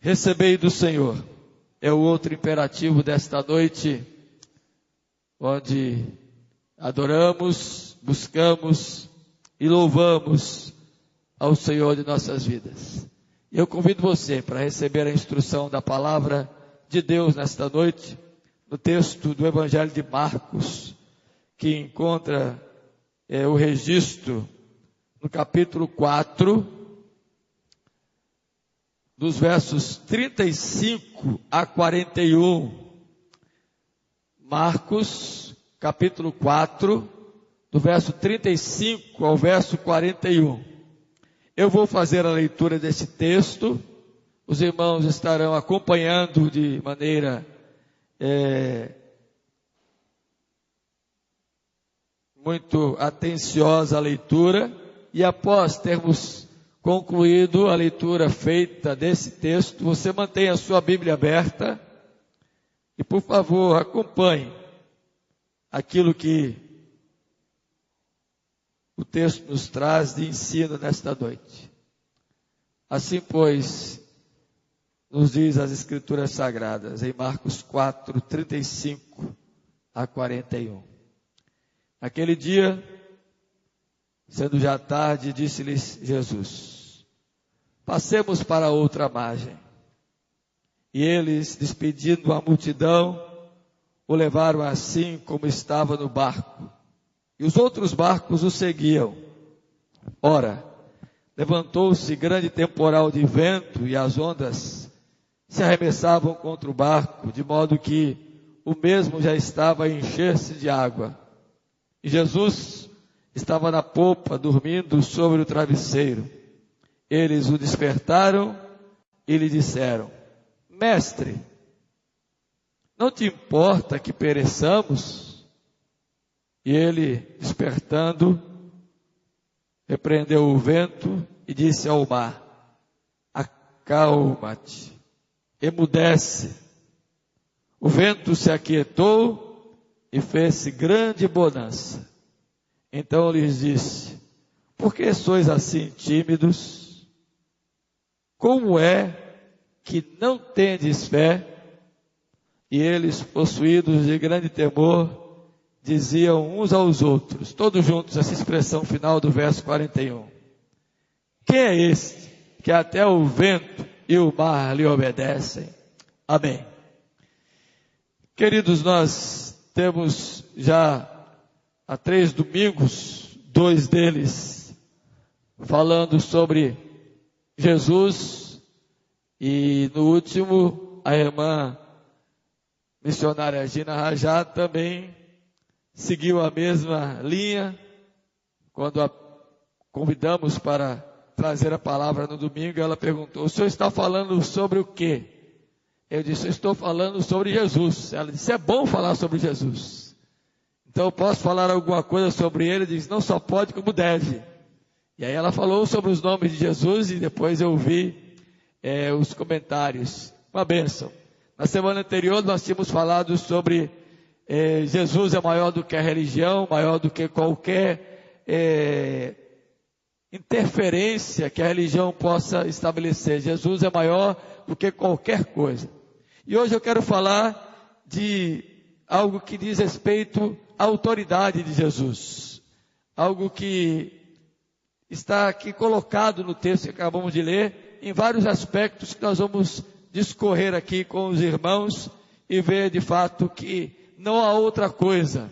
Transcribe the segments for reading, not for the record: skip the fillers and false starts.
Recebei do Senhor é o outro imperativo desta noite, onde adoramos, buscamos e louvamos ao Senhor de nossas vidas. E eu convido você para receber a instrução da palavra de Deus nesta noite, no texto do Evangelho de Marcos, que encontra o registro no capítulo 4, dos versos 35 a 41. Marcos, capítulo 4, do verso 35 ao verso 41. Eu vou fazer a leitura desse texto, os irmãos estarão acompanhando de maneira muito atenciosa a leitura, e após termos concluído a leitura feita desse texto, você mantenha a sua Bíblia aberta e, por favor, acompanhe aquilo que o texto nos traz de ensino nesta noite. Assim, pois, nos diz as Escrituras Sagradas, em Marcos 4, 35 a 41. Naquele dia, sendo já tarde, disse-lhes Jesus: passemos para outra margem. E eles, despedindo a multidão, o levaram assim como estava no barco. E os outros barcos o seguiam. Ora, levantou-se grande temporal de vento e as ondas se arremessavam contra o barco, de modo que o mesmo já estava a encher-se de água. E Jesus estava na popa, dormindo sobre o travesseiro. Eles o despertaram e lhe disseram: Mestre, não te importa que pereçamos? E ele, despertando, repreendeu o vento e disse ao mar: acalma-te, emudece. O vento se aquietou e fez-se grande bonança. Então lhes disse: por que sois assim tímidos? Como é que não tendes fé? E eles, possuídos de grande temor, diziam uns aos outros, todos juntos, essa expressão final do verso 41. Quem é este que até o vento e o mar lhe obedecem? Amém. Queridos, nós temos já há 3 domingos, 2 deles falando sobre Jesus, e no último a irmã missionária Gina Rajá também seguiu a mesma linha, quando a convidamos para trazer a palavra no domingo. Ela perguntou: o senhor está falando sobre o quê? Eu disse: eu estou falando sobre Jesus. Ela disse: é bom falar sobre Jesus. Então eu posso falar alguma coisa sobre ele? Ele disse: não só pode, como deve. E aí ela falou sobre os nomes de Jesus, e depois eu vi os comentários. Uma bênção. Na semana anterior nós tínhamos falado sobre Jesus é maior do que a religião, maior do que qualquer interferência que a religião possa estabelecer. Jesus é maior do que qualquer coisa. E hoje eu quero falar de algo que diz respeito à autoridade de Jesus. Algo que está aqui colocado no texto que acabamos de ler, em vários aspectos que nós vamos discorrer aqui com os irmãos e ver de fato que não há outra coisa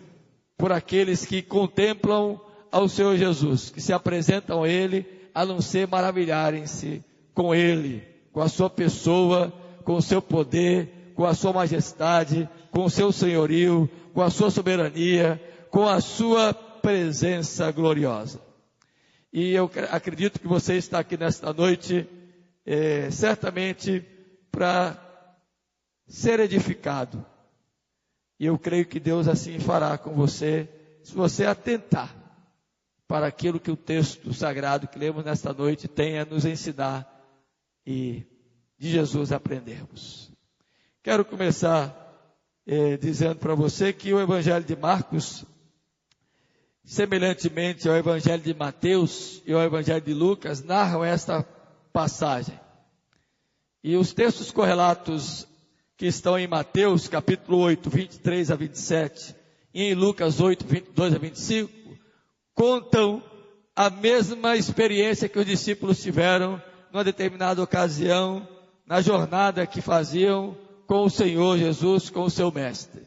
por aqueles que contemplam ao Senhor Jesus, que se apresentam a Ele, a não ser maravilharem-se com Ele, com a sua pessoa, com o seu poder, com a sua majestade, com o seu senhorio, com a sua soberania, com a sua presença gloriosa. E eu acredito que você está aqui nesta noite, certamente para ser edificado. E eu creio que Deus assim fará com você, se você atentar para aquilo que o texto sagrado que lemos nesta noite tem a nos ensinar e de Jesus aprendermos. Quero começar dizendo para você que o Evangelho de Marcos, semelhantemente ao Evangelho de Mateus e ao Evangelho de Lucas, narram esta passagem. E os textos correlatos que estão em Mateus, capítulo 8, 23 a 27, e em Lucas 8, 22 a 25, contam a mesma experiência que os discípulos tiveram numa determinada ocasião, na jornada que faziam com o Senhor Jesus, com o seu mestre.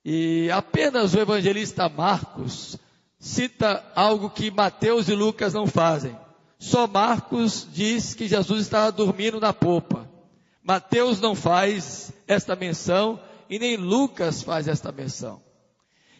E apenas o evangelista Marcos cita algo que Mateus e Lucas não fazem. Só Marcos diz que Jesus estava dormindo na popa. Mateus não faz esta menção e nem Lucas faz esta menção.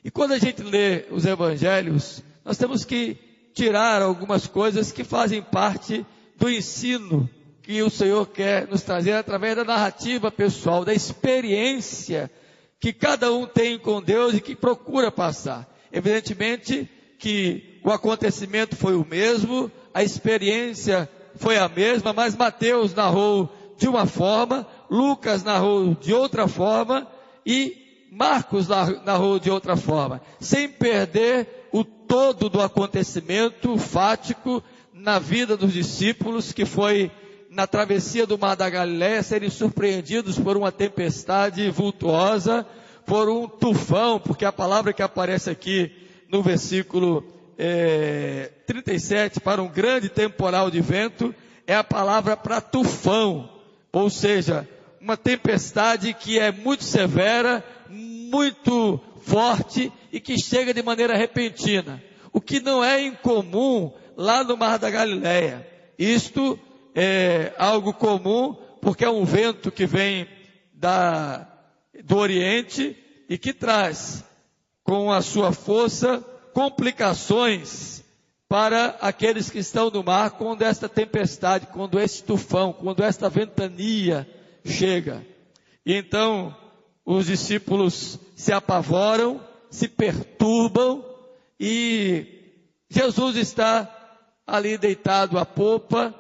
E quando a gente lê os evangelhos, nós temos que tirar algumas coisas que fazem parte do ensino que o Senhor quer nos trazer através da narrativa pessoal, da experiência que cada um tem com Deus e que procura passar. Evidentemente que o acontecimento foi o mesmo, a experiência foi a mesma, mas Mateus narrou de uma forma, Lucas narrou de outra forma e Marcos narrou de outra forma, sem perder o todo do acontecimento fático na vida dos discípulos, que foi na travessia do Mar da Galileia serem surpreendidos por uma tempestade vultuosa, por um tufão, porque a palavra que aparece aqui no versículo 37, para um grande temporal de vento, é a palavra para tufão, ou seja, uma tempestade que é muito severa, muito forte e que chega de maneira repentina, o que não é incomum lá no Mar da Galileia. Isto é algo comum porque é um vento que vem do Oriente e que traz com a sua força complicações para aqueles que estão no mar quando esta tempestade, quando este tufão, quando esta ventania chega. E então os discípulos se apavoram, se perturbam e Jesus está ali deitado à popa,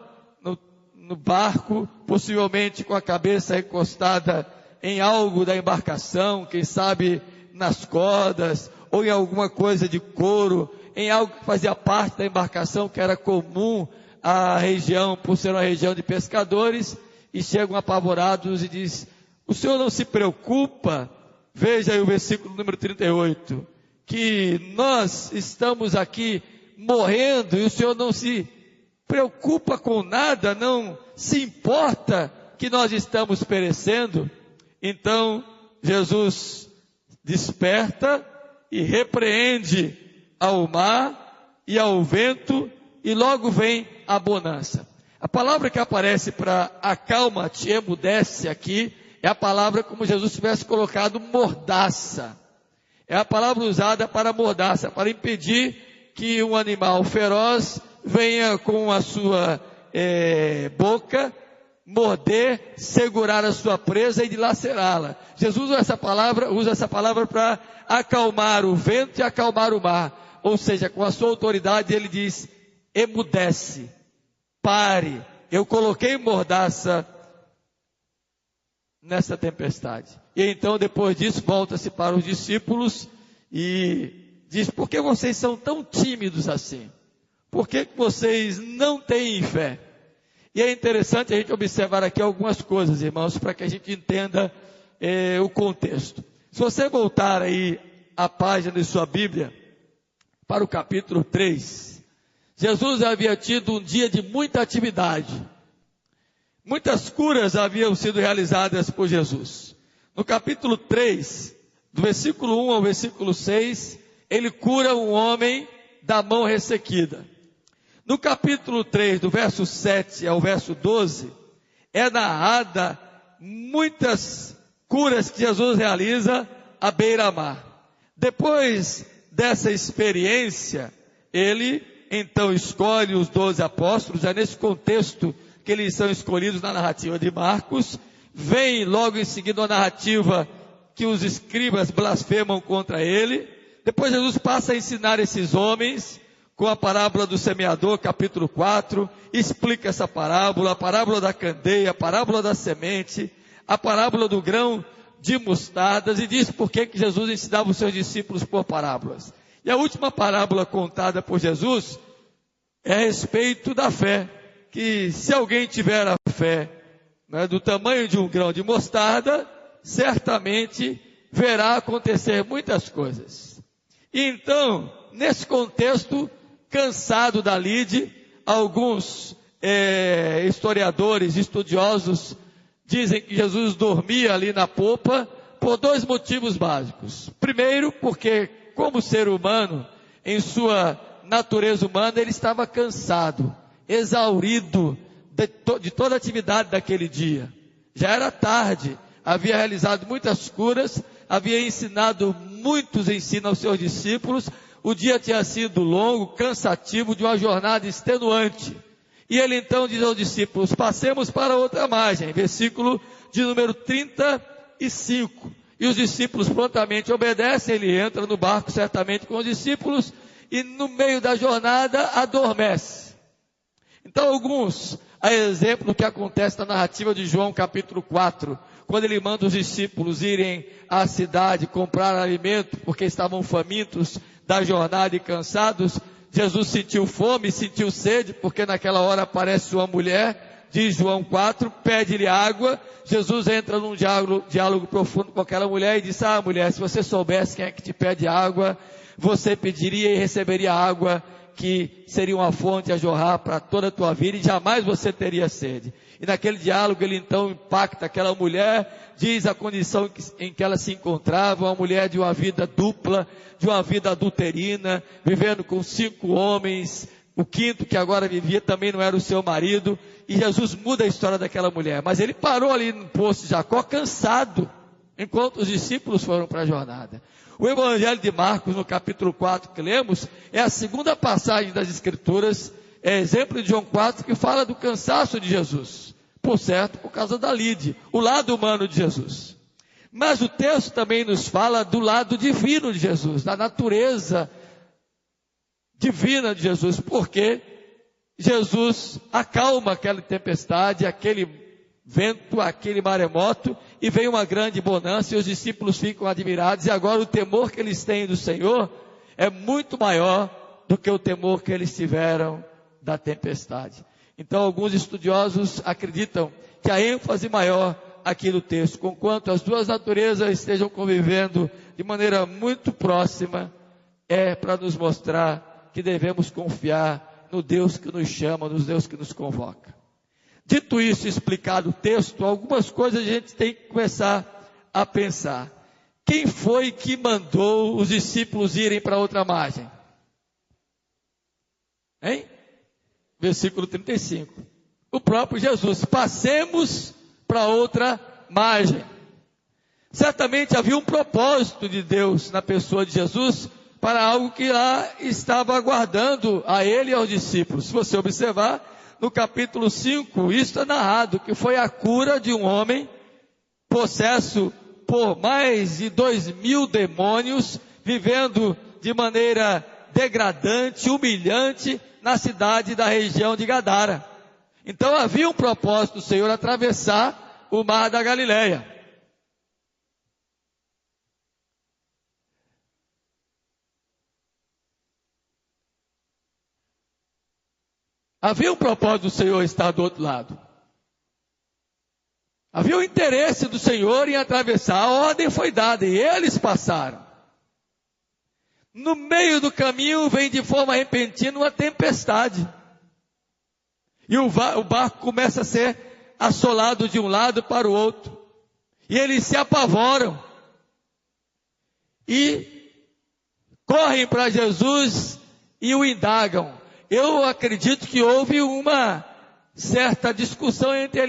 no barco, possivelmente com a cabeça encostada em algo da embarcação, quem sabe nas cordas, ou em alguma coisa de couro, em algo que fazia parte da embarcação, que era comum à região, por ser uma região de pescadores, e chegam apavorados e diz: o senhor não se preocupa? Veja aí o versículo número 38, que nós estamos aqui morrendo e o senhor não se preocupa com nada, não se importa que nós estamos perecendo. Então Jesus desperta e repreende ao mar e ao vento, e logo vem a bonança. A palavra que aparece para acalma-te, emudece aqui, é a palavra como Jesus tivesse colocado mordaça. É a palavra usada para mordaça, para impedir que um animal feroz venha com a sua boca morder, segurar a sua presa e dilacerá-la. Jesus usa essa palavra para acalmar o vento e acalmar o mar. Ou seja, com a sua autoridade ele diz: emudece, pare, eu coloquei mordaça nessa tempestade. E então depois disso volta-se para os discípulos e diz: por que vocês são tão tímidos assim? Por que vocês não têm fé? E é interessante a gente observar aqui algumas coisas, irmãos, para que a gente entenda o contexto. Se você voltar aí a página de sua Bíblia, para o capítulo 3, Jesus havia tido um dia de muita atividade. Muitas curas haviam sido realizadas por Jesus. No capítulo 3, do versículo 1 ao versículo 6, ele cura um homem da mão ressequida. No capítulo 3, do verso 7 ao verso 12, é narrada muitas curas que Jesus realiza à beira-mar. Depois dessa experiência, ele então escolhe os 12 apóstolos, já nesse contexto que eles são escolhidos na narrativa de Marcos. Vem logo em seguida a narrativa que os escribas blasfemam contra ele. Depois Jesus passa a ensinar esses homens com a parábola do semeador, capítulo 4, explica essa parábola, a parábola da candeia, a parábola da semente, a parábola do grão de mostardas, e diz por que Jesus ensinava os seus discípulos por parábolas. E a última parábola contada por Jesus é a respeito da fé, que se alguém tiver a fé né, do tamanho de um grão de mostarda, certamente verá acontecer muitas coisas. E então, nesse contexto, cansado da lide, alguns historiadores, estudiosos, dizem que Jesus dormia ali na popa por dois motivos básicos. Primeiro, porque como ser humano, em sua natureza humana, ele estava cansado, exaurido de toda a atividade daquele dia. Já era tarde, havia realizado muitas curas, havia ensinado muitos ensinos aos seus discípulos, o dia tinha sido longo, cansativo, de uma jornada extenuante. E ele então diz aos discípulos, passemos para outra margem, versículo de número 35. E os discípulos prontamente obedecem, ele entra no barco certamente com os discípulos, e no meio da jornada adormece. Então alguns, a exemplo do que acontece na narrativa de João capítulo 4, quando ele manda os discípulos irem à cidade comprar alimento, porque estavam famintos da jornada e cansados, Jesus sentiu fome, sentiu sede, porque naquela hora aparece uma mulher, diz João 4, pede-lhe água. Jesus entra num diálogo profundo com aquela mulher e diz, mulher, se você soubesse quem é que te pede água, você pediria e receberia água que seria uma fonte a jorrar para toda a tua vida e jamais você teria sede. E naquele diálogo ele então impacta aquela mulher, diz a condição em que ela se encontrava, uma mulher de uma vida dupla, de uma vida adulterina, vivendo com 5 homens, o quinto que agora vivia também não era o seu marido, e Jesus muda a história daquela mulher. Mas ele parou ali no poço de Jacó, cansado, enquanto os discípulos foram para a jornada. O Evangelho de Marcos, no capítulo 4 que lemos, é a segunda passagem das Escrituras, é exemplo de João 4, que fala do cansaço de Jesus. Por certo, por causa da lide, o lado humano de Jesus. Mas o texto também nos fala do lado divino de Jesus, da natureza divina de Jesus, porque Jesus acalma aquela tempestade, aquele vento, aquele maremoto, e vem uma grande bonança, e os discípulos ficam admirados, e agora o temor que eles têm do Senhor é muito maior do que o temor que eles tiveram da tempestade. Então alguns estudiosos acreditam que a ênfase maior aqui no texto, conquanto as duas naturezas estejam convivendo de maneira muito próxima, é para nos mostrar que devemos confiar no Deus que nos chama, no Deus que nos convoca. Dito isso, explicado o texto, algumas coisas a gente tem que começar a pensar. Quem foi que mandou os discípulos irem para outra margem? Hein? Versículo 35. O próprio Jesus. Passemos para outra margem. Certamente havia um propósito de Deus na pessoa de Jesus para algo que lá estava aguardando a ele e aos discípulos. Se você observar, no capítulo 5, isso é narrado, que foi a cura de um homem possesso por mais de 2.000 demônios, vivendo de maneira degradante, humilhante, na cidade da região de Gadara. Então havia um propósito do Senhor atravessar o mar da Galileia. Havia um propósito do Senhor estar do outro lado. Havia o interesse do Senhor em atravessar, a ordem foi dada e eles passaram. No meio do caminho vem de forma repentina uma tempestade. E o barco começa a ser assolado de um lado para o outro. E eles se apavoram. E correm para Jesus e o indagam. Eu acredito que houve uma certa discussão entre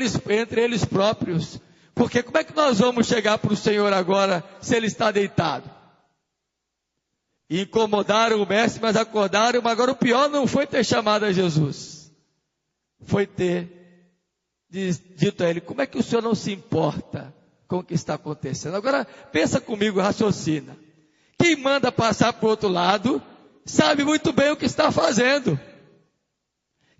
eles próprios. Porque como é que nós vamos chegar para o Senhor agora se ele está deitado? E incomodaram o mestre, mas acordaram. Mas agora o pior não foi ter chamado a Jesus. Foi ter dito a ele, como é que o Senhor não se importa com o que está acontecendo? Agora pensa comigo, raciocina. Quem manda passar para o outro lado, sabe muito bem o que está fazendo.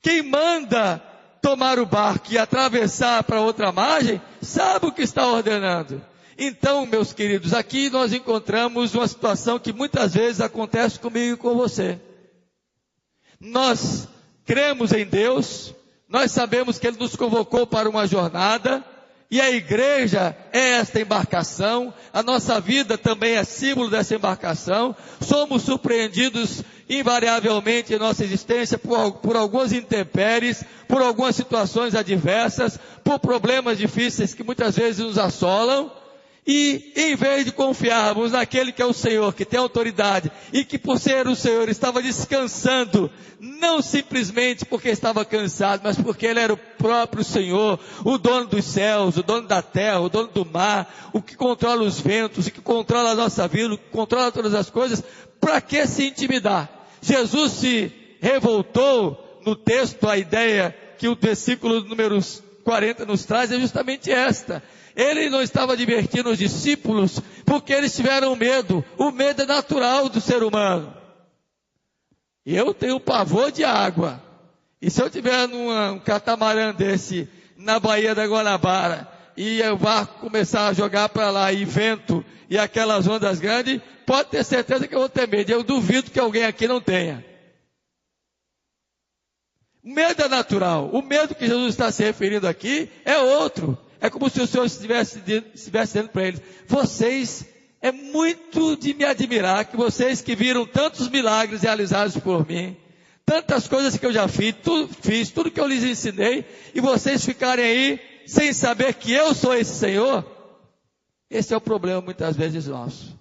Quem manda tomar o barco e atravessar para outra margem, sabe o que está ordenando. Então, meus queridos, aqui nós encontramos uma situação que muitas vezes acontece comigo e com você. Nós cremos em Deus, nós sabemos que Ele nos convocou para uma jornada, E a igreja é esta embarcação, a nossa vida também é símbolo dessa embarcação. Somos surpreendidos invariavelmente em nossa existência por algumas intempéries, por algumas situações adversas, por problemas difíceis que muitas vezes nos assolam. E em vez de confiarmos naquele que é o Senhor, que tem autoridade, e que por ser o Senhor estava descansando, não simplesmente porque estava cansado, mas porque Ele era o próprio Senhor, o dono dos céus, o dono da terra, o dono do mar, o que controla os ventos, o que controla a nossa vida, o que controla todas as coisas. Para que se intimidar? Jesus se revoltou. No texto, a ideia que o versículo número 40 nos traz é justamente esta. Ele não estava advertindo os discípulos porque eles tiveram medo. O medo é natural do ser humano. Eu tenho pavor de água. E se eu tiver num catamarã desse na Baía da Guanabara e o barco começar a jogar para lá e vento e aquelas ondas grandes, pode ter certeza que eu vou ter medo. Eu duvido que alguém aqui não tenha. O medo é natural. O medo que Jesus está se referindo aqui é outro. É como se o Senhor estivesse dizendo para eles: vocês, é muito de me admirar que vocês que viram tantos milagres realizados por mim, tantas coisas que eu já fiz, tudo que eu lhes ensinei, e vocês ficarem aí sem saber que eu sou esse Senhor. Esse é o problema muitas vezes nosso.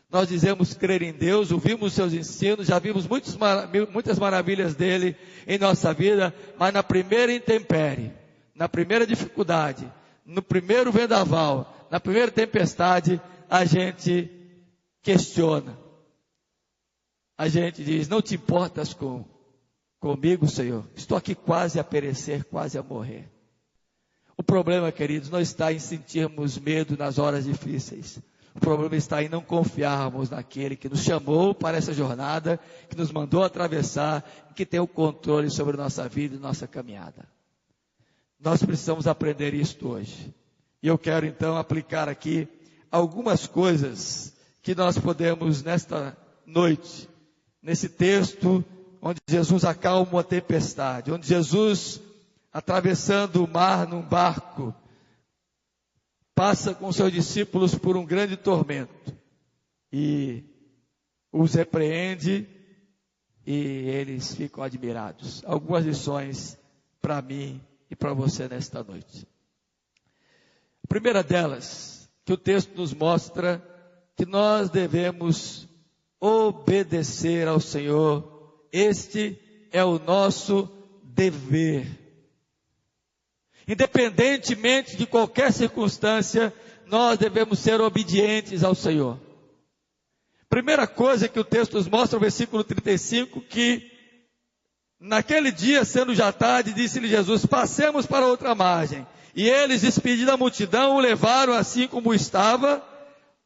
Nós dizemos crer em Deus, ouvimos seus ensinos, já vimos muitas maravilhas dele em nossa vida, mas na primeira intempérie, na primeira dificuldade, no primeiro vendaval, na primeira tempestade, a gente questiona. A gente diz: não te importas comigo, Senhor? Estou aqui quase a perecer, quase a morrer. O problema, queridos, não está em sentirmos medo nas horas difíceis. O problema está em não confiarmos naquele que nos chamou para essa jornada, que nos mandou atravessar e que tem o controle sobre a nossa vida e nossa caminhada. Nós precisamos aprender isto hoje. E eu quero então aplicar aqui algumas coisas que nós podemos nesta noite, nesse texto onde Jesus acalma uma tempestade, onde Jesus, atravessando o mar num barco, passa com seus discípulos por um grande tormento e os repreende e eles ficam admirados. Algumas lições para mim e para você nesta noite. A primeira delas, que o texto nos mostra que nós devemos obedecer ao Senhor. Este é o nosso dever. Independentemente de qualquer circunstância, nós devemos ser obedientes ao Senhor. Primeira coisa que o texto nos mostra, o versículo 35, que naquele dia, sendo já tarde, disse-lhe Jesus: passemos para outra margem. E eles, despedindo a multidão, o levaram assim como estava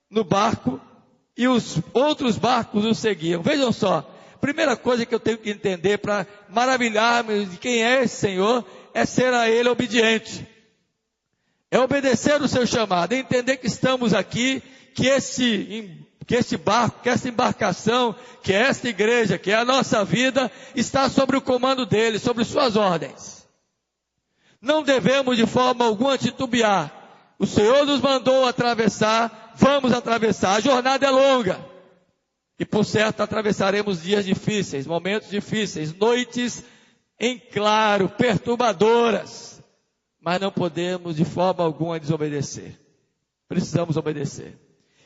no barco, e os outros barcos o seguiam. Vejam só, primeira coisa que eu tenho que entender para maravilhar-me de quem é esse Senhor, é ser a Ele obediente. É obedecer o seu chamado, é entender que estamos aqui, que este barco, que essa embarcação, que esta igreja, que é a nossa vida, está sobre o comando dele, sobre suas ordens. Não devemos de forma alguma titubear. O Senhor nos mandou atravessar, vamos atravessar. A jornada é longa. E por certo atravessaremos dias difíceis, momentos difíceis, noites em claro, perturbadoras. Mas não podemos de forma alguma desobedecer. Precisamos obedecer.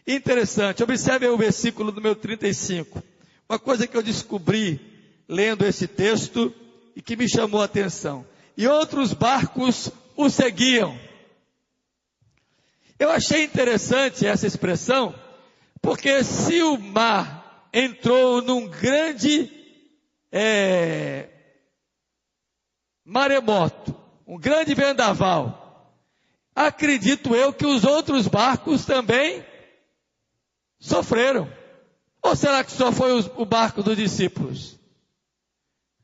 Interessante, observe aí o versículo número 35. Uma coisa que eu descobri lendo esse texto e que me chamou a atenção. E outros barcos o seguiam. Eu achei interessante essa expressão, porque se o mar entrou num grande maremoto, um grande vendaval, acredito eu que os outros barcos também sofreram. Ou será que só foi o barco dos discípulos?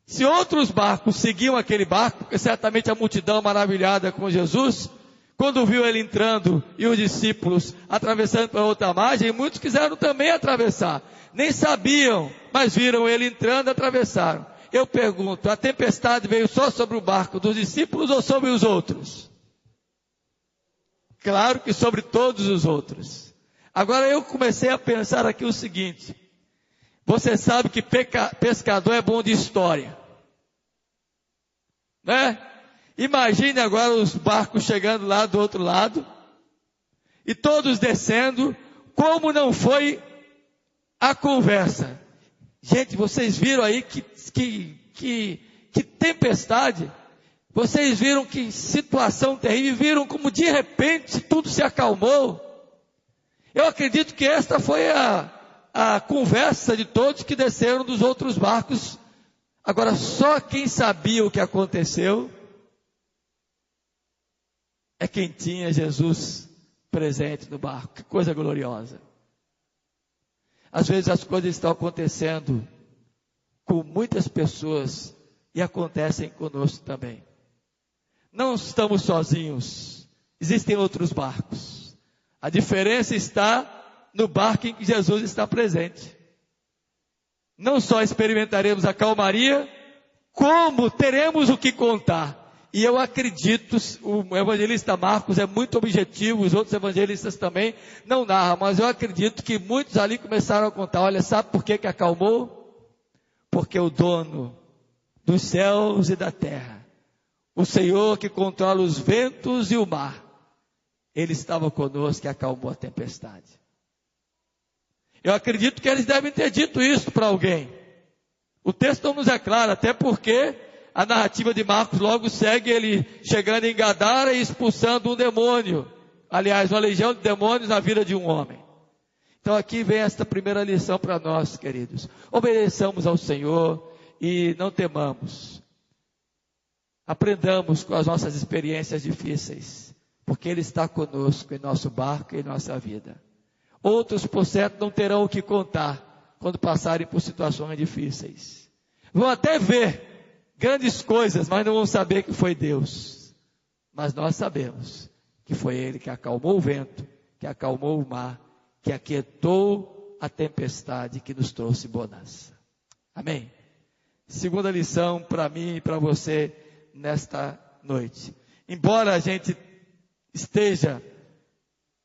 Se outros barcos seguiam aquele barco, porque certamente a multidão maravilhada com Jesus, quando viu ele entrando e os discípulos atravessando para outra margem, muitos quiseram também atravessar. Nem sabiam, mas viram ele entrando e atravessaram. Eu pergunto, a tempestade veio só sobre o barco dos discípulos ou sobre os outros? Claro que sobre todos os outros. Agora eu comecei a pensar aqui o seguinte: você sabe que pescador é bom de história, né? Imagine agora os barcos chegando lá do outro lado, e todos descendo, como não foi a conversa. Gente, vocês viram aí que tempestade, vocês viram que situação terrível, viram como de repente tudo se acalmou. Eu acredito que esta foi a conversa de todos que desceram dos outros barcos. Agora, só quem sabia o que aconteceu é quem tinha Jesus presente no barco. Que coisa gloriosa. Às vezes as coisas estão acontecendo com muitas pessoas e acontecem conosco também. Não estamos sozinhos, existem outros barcos. A diferença está no barco em que Jesus está presente. Não só experimentaremos a calmaria, como teremos o que contar. E eu acredito, o evangelista Marcos é muito objetivo, os outros evangelistas também não narram, mas eu acredito que muitos ali começaram a contar. Olha, sabe por que acalmou? Porque o dono dos céus e da terra, o Senhor que controla os ventos e o mar, Ele estava conosco e acalmou a tempestade. Eu acredito que eles devem ter dito isso para alguém. O texto não nos é claro, até porque a narrativa de Marcos logo segue ele chegando em Gadara e expulsando um demônio. Aliás, uma legião de demônios na vida de um homem. Então aqui vem esta primeira lição para nós, queridos. Obedeçamos ao Senhor e não temamos. Aprendamos com as nossas experiências difíceis, porque Ele está conosco em nosso barco e em nossa vida. Outros, por certo, não terão o que contar quando passarem por situações difíceis. Vão até ver grandes coisas, mas não vão saber que foi Deus. Mas nós sabemos que foi Ele que acalmou o vento, que acalmou o mar, que aquietou a tempestade, que nos trouxe bonança. Amém? Segunda lição para mim e para você nesta noite. Embora a gente esteja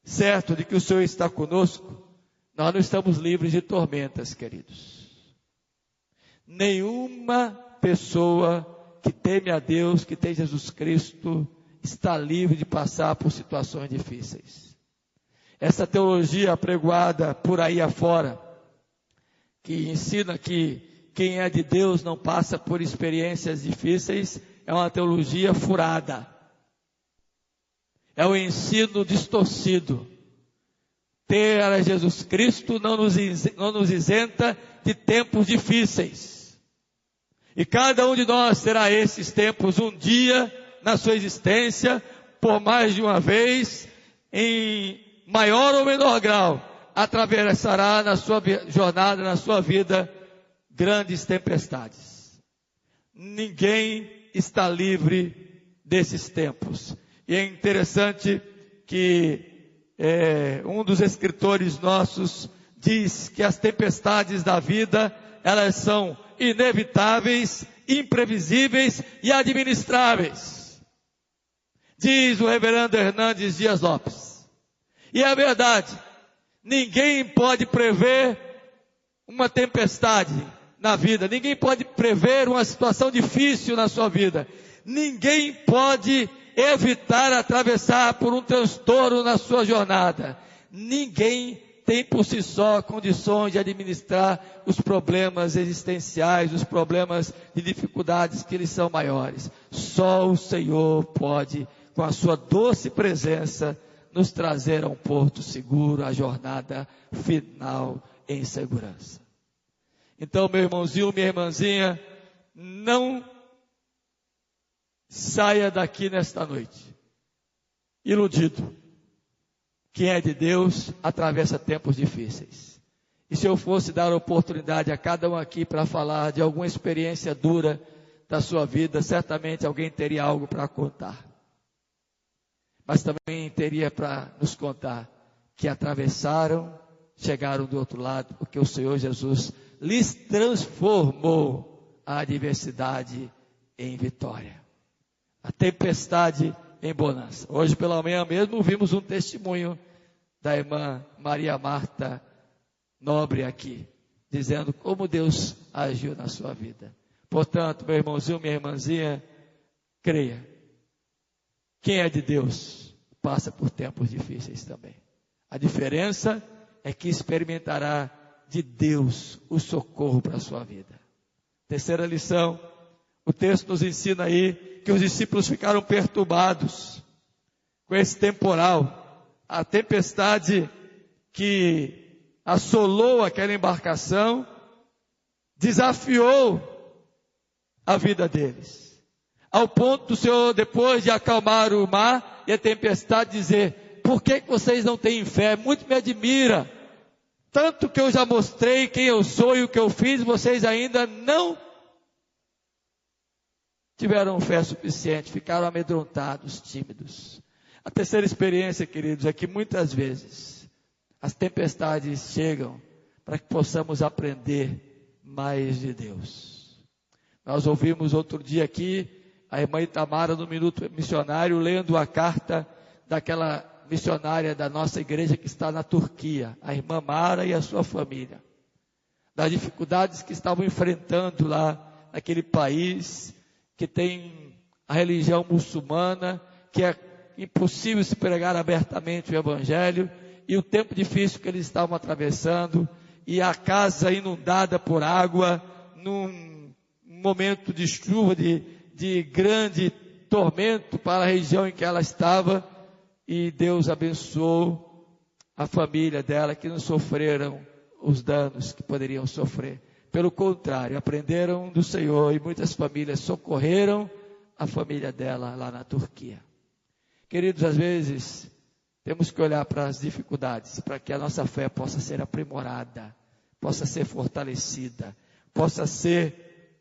certo de que o Senhor está conosco, nós não estamos livres de tormentas, queridos. Nenhuma pessoa que teme a Deus, que tem Jesus Cristo, está livre de passar por situações difíceis. Essa teologia apregoada por aí afora, que ensina que quem é de Deus não passa por experiências difíceis, é uma teologia furada. É um ensino distorcido. Ter a Jesus Cristo não nos isenta de tempos difíceis. E cada um de nós terá esses tempos um dia na sua existência, por mais de uma vez, em maior ou menor grau, atravessará na sua jornada, na sua vida, grandes tempestades. Ninguém está livre desses tempos. E é interessante que um dos escritores nossos diz que as tempestades da vida, elas são inevitáveis, imprevisíveis e administráveis. Diz o reverendo Hernandes Dias Lopes. E é verdade, ninguém pode prever uma tempestade na vida, ninguém pode prever uma situação difícil na sua vida, ninguém pode evitar atravessar por um transtorno na sua jornada. Ninguém tem por si só condições de administrar os problemas existenciais, os problemas de dificuldades que eles são maiores. Só o Senhor pode, com a sua doce presença, nos trazer a um porto seguro, a jornada final em segurança. Então, meu irmãozinho, minha irmãzinha, não saia daqui nesta noite iludido. Quem é de Deus atravessa tempos difíceis. E se eu fosse dar oportunidade a cada um aqui para falar de alguma experiência dura da sua vida, certamente alguém teria algo para contar. Mas também teria para nos contar que atravessaram, chegaram do outro lado, porque o Senhor Jesus lhes transformou a adversidade em vitória. A tempestade em bonança. Hoje pela manhã mesmo vimos um testemunho da irmã Maria Marta Nobre aqui, dizendo como Deus agiu na sua vida. Portanto, meu irmãozinho, minha irmãzinha, creia. Quem é de Deus passa por tempos difíceis também. A diferença é que experimentará de Deus o socorro para a sua vida. Terceira lição, o texto nos ensina aí que os discípulos ficaram perturbados com esse temporal, a tempestade que assolou aquela embarcação, desafiou a vida deles, ao ponto do Senhor, depois de acalmar o mar e a tempestade, dizer: por que vocês não têm fé? Muito me admira, tanto que eu já mostrei quem eu sou e o que eu fiz, vocês ainda não tiveram fé suficiente, ficaram amedrontados, tímidos. A terceira experiência, queridos, é que muitas vezes as tempestades chegam para que possamos aprender mais de Deus. Nós ouvimos outro dia aqui a irmã Itamara no Minuto Missionário lendo a carta daquela missionária da nossa igreja que está na Turquia, a irmã Mara e a sua família, das dificuldades que estavam enfrentando lá naquele país que tem a religião muçulmana, que é impossível se pregar abertamente o evangelho, e o tempo difícil que eles estavam atravessando, e a casa inundada por água, num momento de chuva, de grande tormento para a região em que ela estava, e Deus abençoou a família dela, que não sofreram os danos que poderiam sofrer. Pelo contrário, aprenderam do Senhor, e muitas famílias socorreram a família dela lá na Turquia. Queridos, às vezes temos que olhar para as dificuldades, para que a nossa fé possa ser aprimorada, possa ser fortalecida, possa ser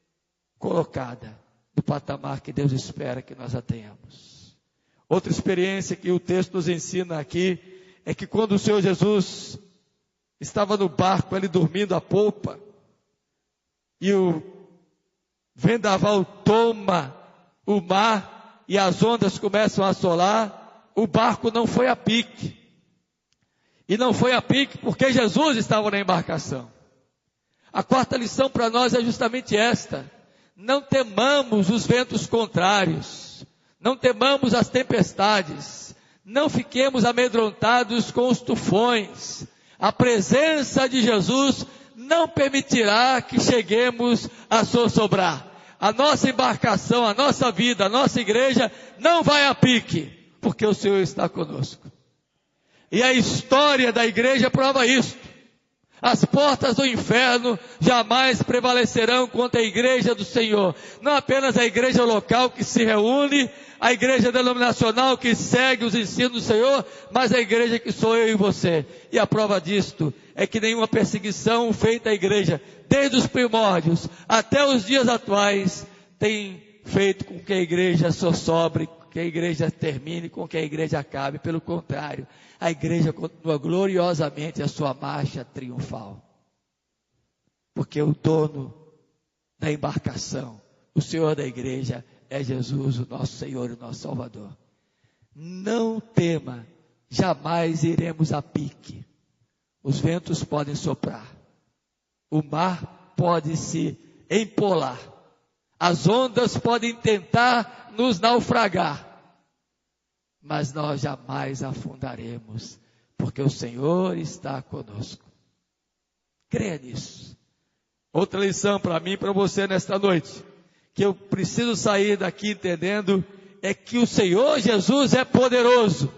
colocada no patamar que Deus espera que nós a tenhamos. Outra experiência que o texto nos ensina aqui, é que quando o Senhor Jesus estava no barco, ele dormindo à polpa, e o vendaval toma o mar, e as ondas começam a assolar, o barco não foi a pique. E não foi a pique porque Jesus estava na embarcação. A quarta lição para nós é justamente esta: não temamos os ventos contrários, não temamos as tempestades, não fiquemos amedrontados com os tufões. A presença de Jesus não permitirá que cheguemos a zozobrar. A nossa embarcação, a nossa vida, a nossa igreja não vai a pique, porque o Senhor está conosco. E a história da igreja prova isso. As portas do inferno jamais prevalecerão contra a igreja do Senhor. Não apenas a igreja local que se reúne, a igreja denominacional que segue os ensinos do Senhor, mas a igreja que sou eu e você. E a prova disto é que nenhuma perseguição feita à igreja, desde os primórdios até os dias atuais, tem feito com que a igreja sobre, que a igreja termine, com que a igreja acabe. Pelo contrário, a igreja continua gloriosamente a sua marcha triunfal. Porque o dono da embarcação, o Senhor da igreja, é Jesus, o nosso Senhor e o nosso Salvador. Não tema, jamais iremos a pique. Os ventos podem soprar, o mar pode se empolar, as ondas podem tentar nos naufragar, mas nós jamais afundaremos, porque o Senhor está conosco. Creia nisso. Outra lição para mim e para você nesta noite, que eu preciso sair daqui entendendo, é que o Senhor Jesus é poderoso,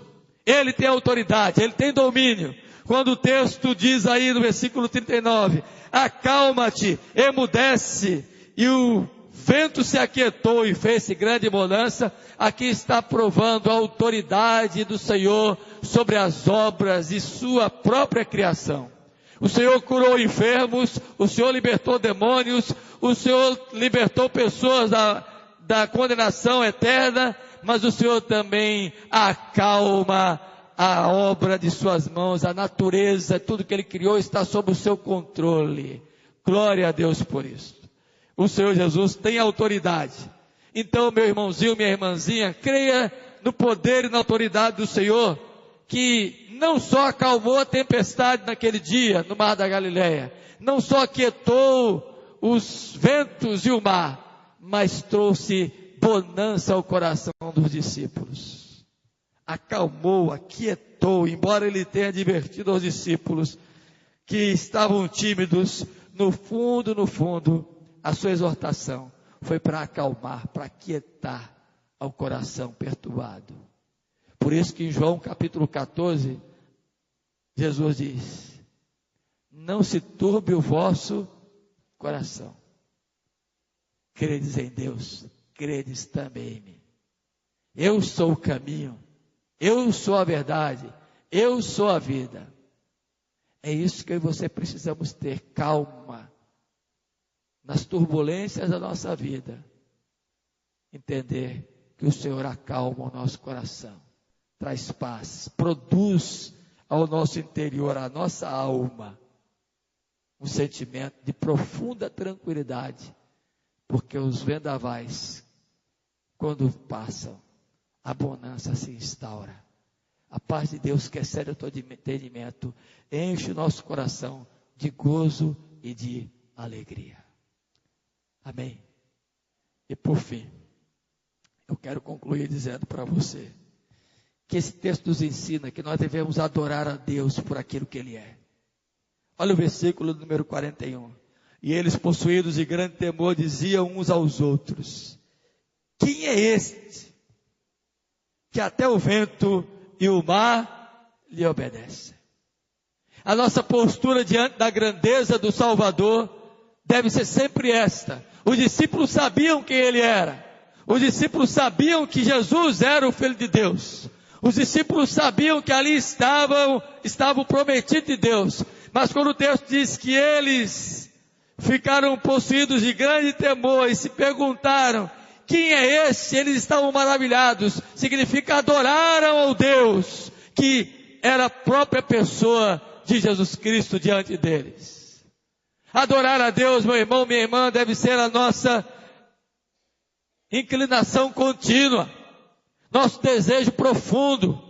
Ele tem autoridade, Ele tem domínio. Quando o texto diz aí no versículo 39, acalma-te, emudece, e o vento se aquietou e fez-se grande bonança, aqui está provando a autoridade do Senhor sobre as obras de sua própria criação. O Senhor curou enfermos, o Senhor libertou demônios, o Senhor libertou pessoas da condenação eterna, mas o Senhor também acalma a obra de suas mãos, a natureza, tudo que Ele criou está sob o seu controle. Glória a Deus por isso. O Senhor Jesus tem autoridade. Então, meu irmãozinho, minha irmãzinha, creia no poder e na autoridade do Senhor, que não só acalmou a tempestade naquele dia no mar da Galileia, não só aquietou os ventos e o mar, mas trouxe bonança ao coração dos discípulos. Acalmou, aquietou, embora ele tenha advertido aos discípulos que estavam tímidos, no fundo, a sua exortação foi para acalmar, para aquietar ao coração perturbado. Por isso que em João capítulo 14, Jesus diz: não se turbe o vosso coração. Credes em Deus, credes também em mim. Eu sou o caminho, eu sou a verdade, eu sou a vida. É isso que eu e você precisamos ter, calma, nas turbulências da nossa vida. Entender que o Senhor acalma o nosso coração, traz paz, produz ao nosso interior, à nossa alma, um sentimento de profunda tranquilidade, porque os vendavais, quando passam, a bonança se instaura. A paz de Deus, que excede o todo entendimento, enche o nosso coração de gozo e de alegria. Amém? E por fim, eu quero concluir dizendo para você, que esse texto nos ensina que nós devemos adorar a Deus por aquilo que Ele é. Olha o versículo número 41. E eles, possuídos de grande temor, diziam uns aos outros: quem é este, que até o vento e o mar lhe obedecem? A nossa postura diante da grandeza do Salvador deve ser sempre esta. Os discípulos sabiam quem Ele era. Os discípulos sabiam que Jesus era o Filho de Deus. Os discípulos sabiam que ali estava o prometido de Deus. Mas quando o texto diz que eles ficaram possuídos de grande temor e se perguntaram: quem é esse? Eles estavam maravilhados. Significa adoraram ao Deus que era a própria pessoa de Jesus Cristo diante deles. Adorar a Deus, meu irmão, minha irmã, deve ser a nossa inclinação contínua, nosso desejo profundo,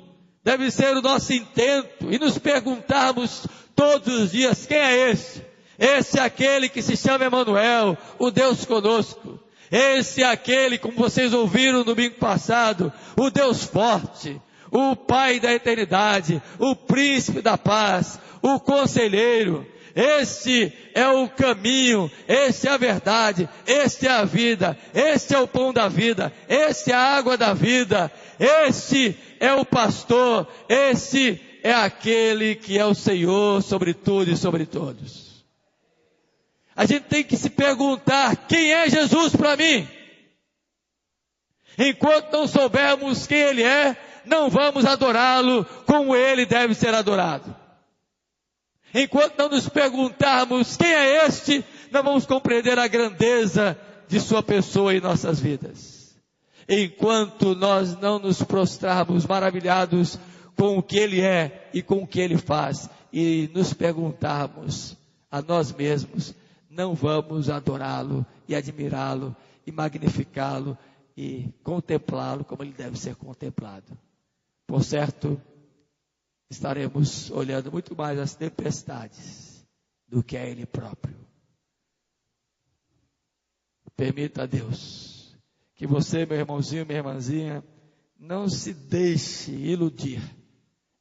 deve ser o nosso intento, e nos perguntarmos todos os dias: quem é esse? Esse é aquele que se chama Emanuel, o Deus conosco. Esse é aquele, como vocês ouviram no domingo passado, o Deus forte, o Pai da eternidade, o Príncipe da paz, o Conselheiro. Este é o caminho, este é a verdade, este é a vida, este é o pão da vida, este é a água da vida, este é o pastor, este é aquele que é o Senhor sobre tudo e sobre todos. A gente tem que se perguntar: quem é Jesus para mim? Enquanto não soubermos quem Ele é, não vamos adorá-lo como Ele deve ser adorado. Enquanto não nos perguntarmos quem é este, não vamos compreender a grandeza de sua pessoa em nossas vidas. Enquanto nós não nos prostrarmos maravilhados com o que Ele é e com o que Ele faz, e nos perguntarmos a nós mesmos, não vamos adorá-lo e admirá-lo e magnificá-lo e contemplá-lo como Ele deve ser contemplado. Por certo, estaremos olhando muito mais as tempestades do que a Ele próprio. Permita a Deus que você, meu irmãozinho, minha irmãzinha, não se deixe iludir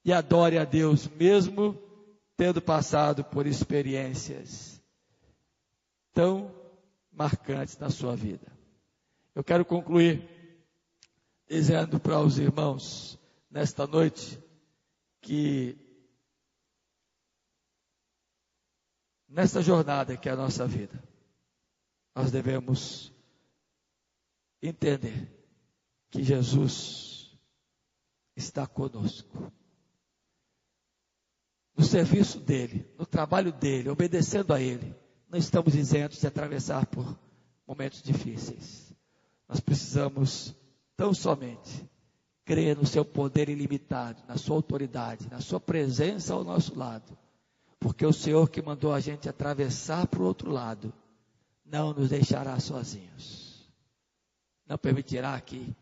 e adore a Deus, mesmo tendo passado por experiências tão marcantes na sua vida. Eu quero concluir dizendo para os irmãos nesta noite que nessa jornada que é a nossa vida, nós devemos entender que Jesus está conosco. No serviço dEle, no trabalho dEle, obedecendo a Ele, não estamos isentos de atravessar por momentos difíceis. Nós precisamos tão somente crer no seu poder ilimitado, na sua autoridade, na sua presença ao nosso lado. Porque o Senhor que mandou a gente atravessar para o outro lado, não nos deixará sozinhos. Não permitirá que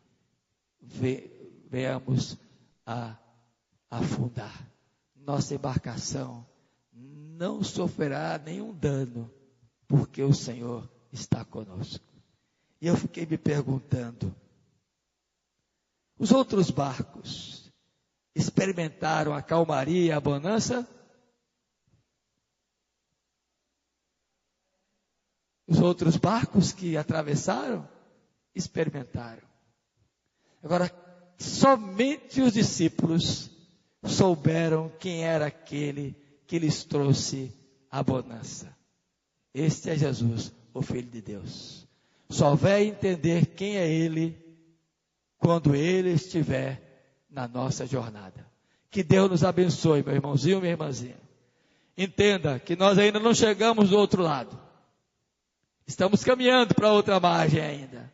venhamos a afundar. Nossa embarcação não sofrerá nenhum dano, porque o Senhor está conosco. E eu fiquei me perguntando, os outros barcos experimentaram a calmaria e a bonança? Os outros barcos que atravessaram, experimentaram. Agora, somente os discípulos souberam quem era aquele que lhes trouxe a bonança. Este é Jesus, o Filho de Deus. Só vai entender quem é Ele quando Ele estiver na nossa jornada. Que Deus nos abençoe, meu irmãozinho, minha irmãzinha. Entenda que nós ainda não chegamos do outro lado. Estamos caminhando para outra margem ainda.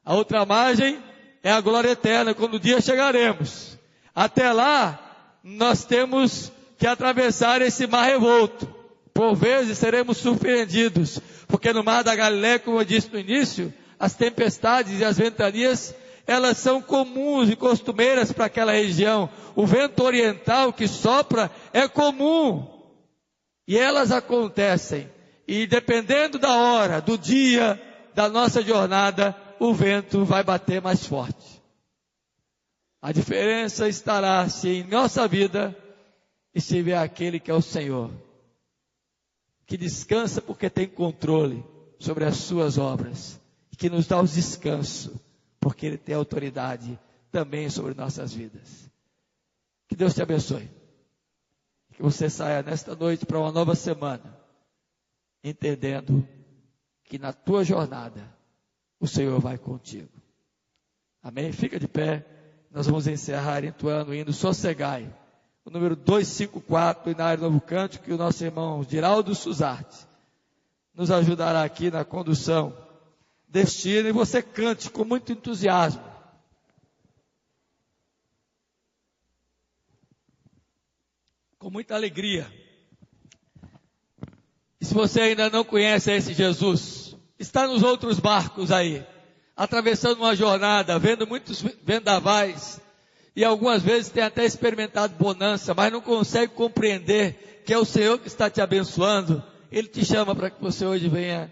A outra margem é a glória eterna, quando o dia chegaremos. Até lá, nós temos que atravessar esse mar revolto. Por vezes seremos surpreendidos, porque no mar da Galileia, como eu disse no início, as tempestades e as ventanias, elas são comuns e costumeiras para aquela região. O vento oriental que sopra é comum. E elas acontecem. E dependendo da hora, do dia, da nossa jornada, o vento vai bater mais forte. A diferença estará se em nossa vida estiver aquele que é o Senhor, que descansa porque tem controle sobre as suas obras, e que nos dá o descanso, porque Ele tem autoridade também sobre nossas vidas. Que Deus te abençoe. Que você saia nesta noite para uma nova semana, entendendo que na tua jornada o Senhor vai contigo. Amém? Fica de pé. Nós vamos encerrar entoando o hino Sossegai, o número 254, Inário Novo Cântico, que o nosso irmão Giraldo Suzarte nos ajudará aqui na condução deste hino, e você cante com muito entusiasmo. Com muita alegria. E se você ainda não conhece esse Jesus, está nos outros barcos aí, atravessando uma jornada, vendo muitos vendavais, e algumas vezes tem até experimentado bonança, mas não consegue compreender que é o Senhor que está te abençoando. Ele te chama para que você hoje venha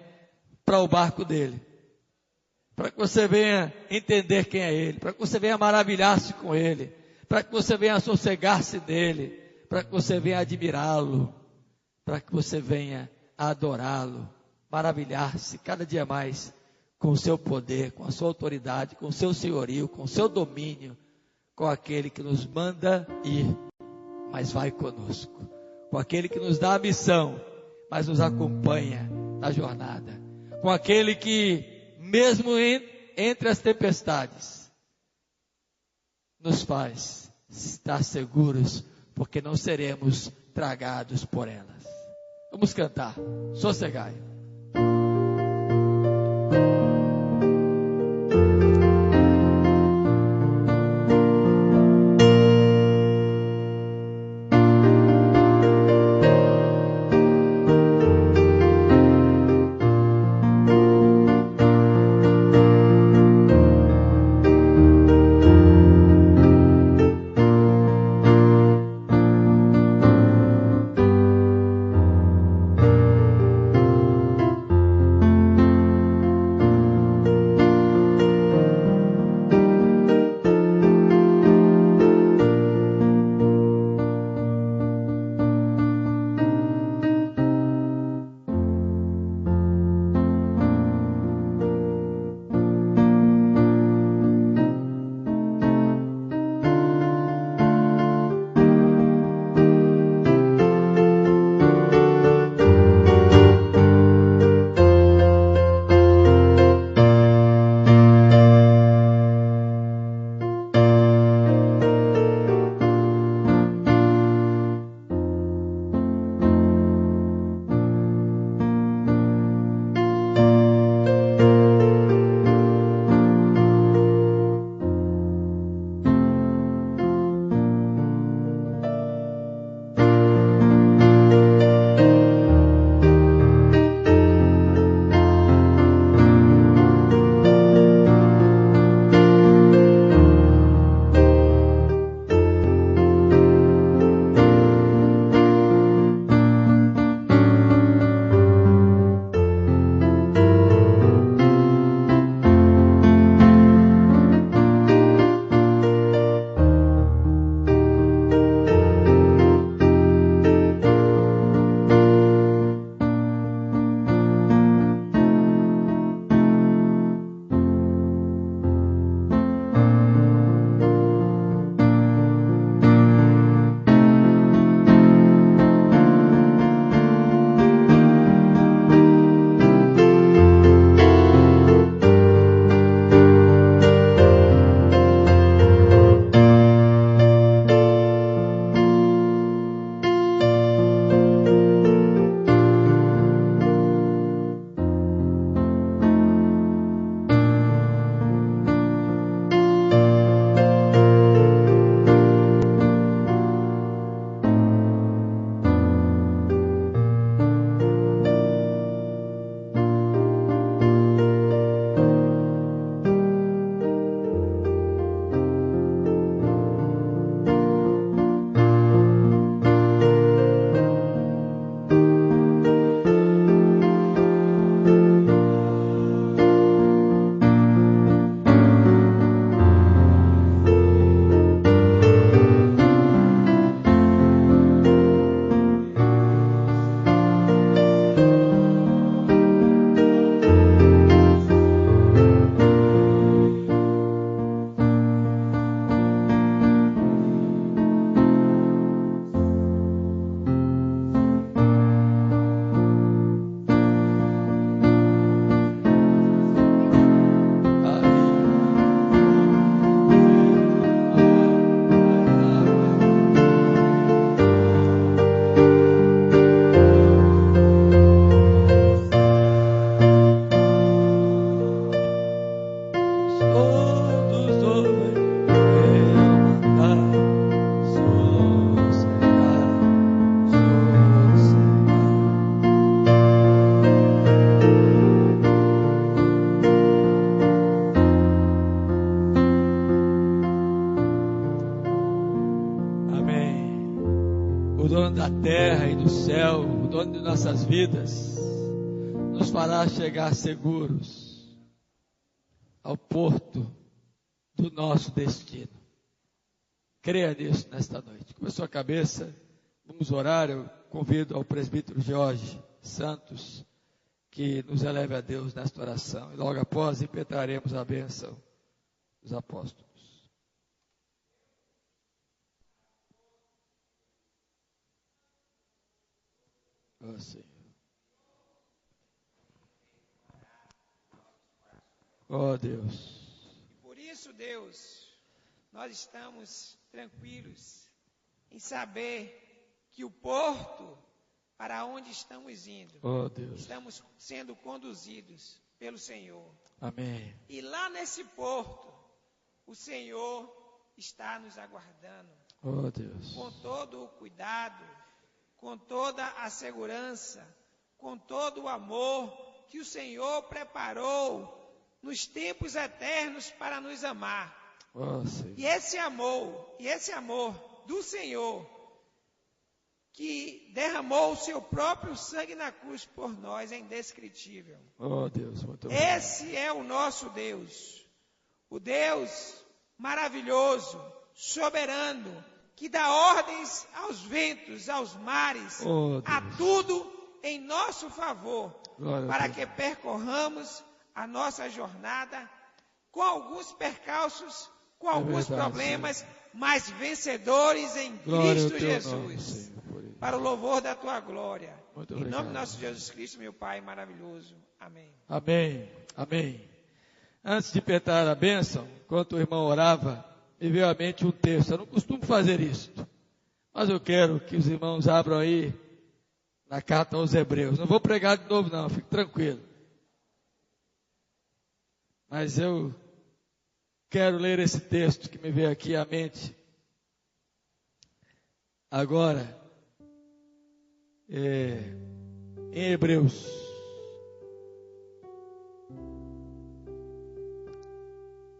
para o barco dele, para que você venha entender quem é Ele, para que você venha maravilhar-se com Ele, para que você venha sossegar-se nele, para que você venha admirá-lo, para que você venha adorá-lo, maravilhar-se cada dia mais com o seu poder, com a sua autoridade, com o seu senhorio, com o seu domínio, com aquele que nos manda ir, mas vai conosco, com aquele que nos dá a missão, mas nos acompanha na jornada, com aquele que, mesmo entre as tempestades, nos faz estar seguros, porque não seremos tragados por elas. Vamos cantar, Sossegai. todos ouvem, sossegar. Amém. O dono da terra e do céu, o dono de nossas vidas, nos fará chegar seguros ao porto do nosso destino. Creia nisso nesta noite. Com a sua cabeça, vamos orar. Eu convido ao presbítero Jorge Santos que nos eleve a Deus nesta oração. E logo após impetraremos a bênção dos apóstolos. Ó Senhor. Ó Deus. E por isso, Deus, nós estamos tranquilos em saber que o porto para onde estamos indo, Ó Deus. estamos sendo conduzidos pelo Senhor. Amém. E lá nesse porto, o Senhor está nos aguardando Ó Deus. com todo o cuidado, com toda a segurança, com todo o amor que o Senhor preparou nos tempos eternos para nos amar. Ó Senhor. E esse amor do Senhor, que derramou o seu próprio sangue na cruz por nós, é indescritível. Ó Deus, muito obrigado. Esse é o nosso Deus, o Deus maravilhoso, soberano, que dá ordens aos ventos, aos mares, Oh, a Deus. tudo em nosso favor, Glória a para Deus. que percorramos a nossa jornada com alguns percalços, com alguns verdade, problemas, mas vencedores em Glória ao Cristo teu Jesus, nome, Senhor, por isso. para o louvor da tua glória. Muito Em obrigado. nome do nosso Jesus Cristo, meu Pai maravilhoso. Amém. Amém. Amém. Antes de apertar a bênção, enquanto o irmão orava, me veio à mente um texto. Eu não costumo fazer isto, mas eu quero que os irmãos abram aí na carta aos Hebreus. Não vou pregar de novo não, fique tranquilo. Mas eu quero ler esse texto que me veio aqui à mente agora, em Hebreus.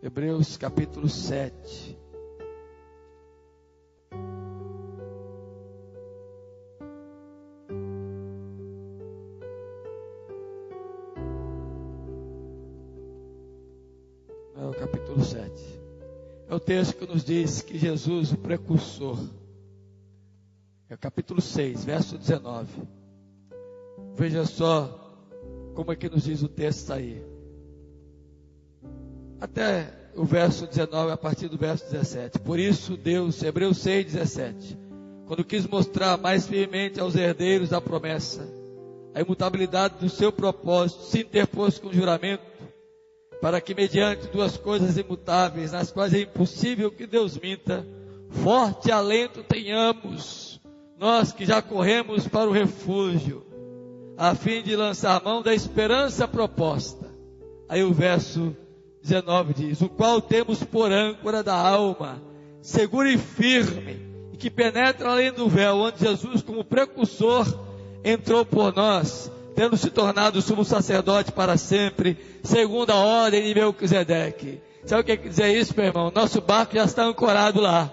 Hebreus capítulo 7. É o capítulo 7. É o texto que nos diz que Jesus, o precursor, é o capítulo 6, verso 19. Veja só como é que nos diz o texto aí. Até o verso 19, a partir do verso 17. Por isso Deus, Hebreus 6, 17, quando quis mostrar mais firmemente aos herdeiros da promessa a imutabilidade do seu propósito, se interpôs com juramento, para que mediante duas coisas imutáveis, nas quais é impossível que Deus minta, forte alento tenhamos, nós que já corremos para o refúgio, a fim de lançar mão da esperança proposta. Aí o verso 19 diz, o qual temos por âncora da alma, segura e firme, e que penetra além do véu, onde Jesus, como precursor, entrou por nós, tendo se tornado sumo sacerdote para sempre, segundo a ordem de Melquisedeque. Sabe o que quer dizer isso, meu irmão? Nosso barco já está ancorado lá.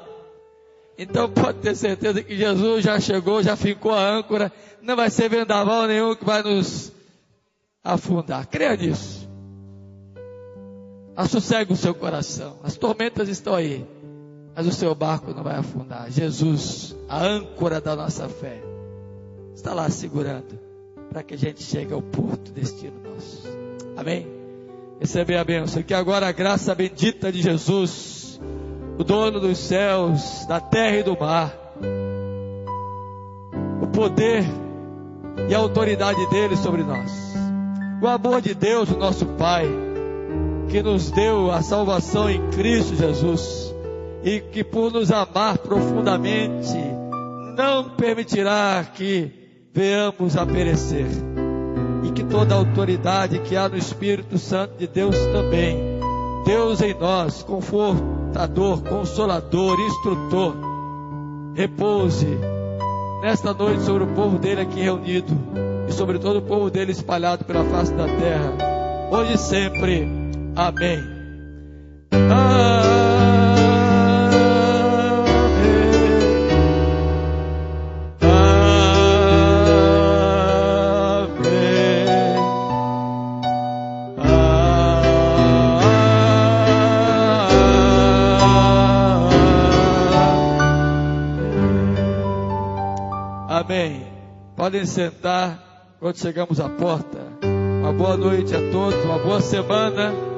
Então pode ter certeza que Jesus já chegou, já ficou a âncora, não vai ser vendaval nenhum que vai nos afundar. Creia nisso. Assossegue o seu coração. As tormentas estão aí, mas o seu barco não vai afundar. Jesus, a âncora da nossa fé, está lá segurando, para que a gente chegue ao porto, destino nosso. Amém? Receber a bênção. Que agora a graça bendita de Jesus, o dono dos céus, da terra e do mar, o poder e a autoridade dele sobre nós, o amor de Deus, o nosso Pai, que nos deu a salvação em Cristo Jesus, e que por nos amar profundamente, não permitirá que venhamos a perecer, e que toda a autoridade que há no Espírito Santo de Deus também Deus em nós, confortador, consolador, instrutor, repouse nesta noite sobre o povo dele aqui reunido e sobre todo o povo dele espalhado pela face da terra, hoje e sempre. Amém. Amém. Podem sentar quando chegamos à porta. Uma boa noite a todos, uma boa semana.